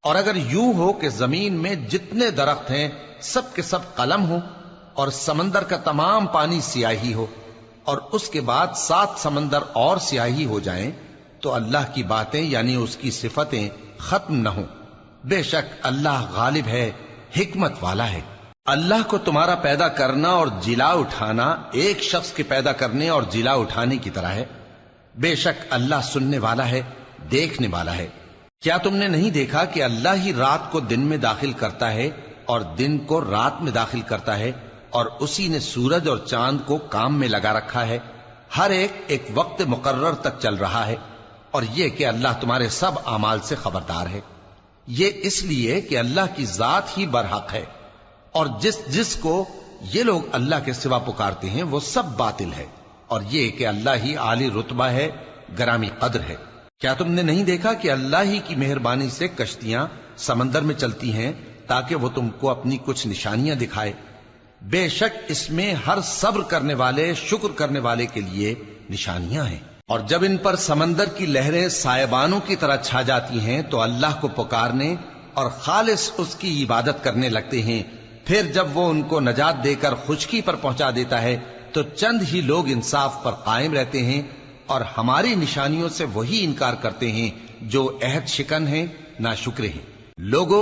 اور اگر یوں ہو کہ زمین میں جتنے درخت ہیں سب کے سب قلم ہو اور سمندر کا تمام پانی سیاہی ہو اور اس کے بعد 7 سمندر اور سیاہی ہو جائیں تو اللہ کی باتیں یعنی اس کی صفتیں ختم نہ ہوں۔ بے شک اللہ غالب ہے، حکمت والا ہے۔ اللہ کو تمہارا پیدا کرنا اور جلا اٹھانا ایک شخص کے پیدا کرنے اور جلا اٹھانے کی طرح ہے۔ بے شک اللہ سننے والا ہے، دیکھنے والا ہے۔ کیا تم نے نہیں دیکھا کہ اللہ ہی رات کو دن میں داخل کرتا ہے اور دن کو رات میں داخل کرتا ہے، اور اسی نے سورج اور چاند کو کام میں لگا رکھا ہے، ہر ایک وقت مقرر تک چل رہا ہے، اور یہ کہ اللہ تمہارے سب اعمال سے خبردار ہے۔ یہ اس لیے کہ اللہ کی ذات ہی برحق ہے، اور جس کو یہ لوگ اللہ کے سوا پکارتے ہیں وہ سب باطل ہے، اور یہ کہ اللہ ہی عالی رتبہ ہے، گرامی قدر ہے۔ کیا تم نے نہیں دیکھا کہ اللہ ہی کی مہربانی سے کشتیاں سمندر میں چلتی ہیں تاکہ وہ تم کو اپنی کچھ نشانیاں دکھائے؟ بے شک اس میں ہر صبر کرنے والے، شکر کرنے والے کے لیے نشانیاں ہیں۔ اور جب ان پر سمندر کی لہریں سائبانوں کی طرح چھا جاتی ہیں تو اللہ کو پکارنے اور خالص اس کی عبادت کرنے لگتے ہیں، پھر جب وہ ان کو نجات دے کر خشکی پر پہنچا دیتا ہے تو چند ہی لوگ انصاف پر قائم رہتے ہیں، اور ہماری نشانیوں سے وہی انکار کرتے ہیں جو عہد شکن ہیں، ناشکرے ہیں۔ لوگو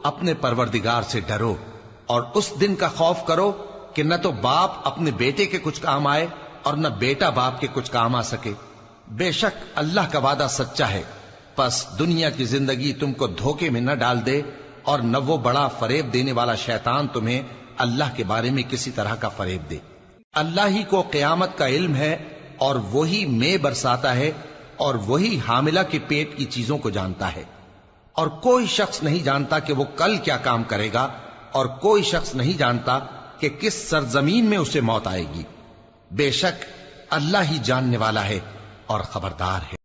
اپنے پروردگار سے ڈرو اور اس دن کا خوف کرو کہ نہ تو باپ اپنے بیٹے کے کچھ کام آئے اور نہ بیٹا باپ کے کچھ کام آ سکے۔ بے شک اللہ کا وعدہ سچا ہے، پس دنیا کی زندگی تم کو دھوکے میں نہ ڈال دے، اور نہ وہ بڑا فریب دینے والا شیطان تمہیں اللہ کے بارے میں کسی طرح کا فریب دے۔ اللہ ہی کو قیامت کا علم ہے، اور وہی میں برساتا ہے، اور وہی حاملہ کے پیٹ کی چیزوں کو جانتا ہے، اور کوئی شخص نہیں جانتا کہ وہ کل کیا کام کرے گا، اور کوئی شخص نہیں جانتا کہ کس سرزمین میں اسے موت آئے گی۔ بے شک اللہ ہی جاننے والا ہے اور خبردار ہے۔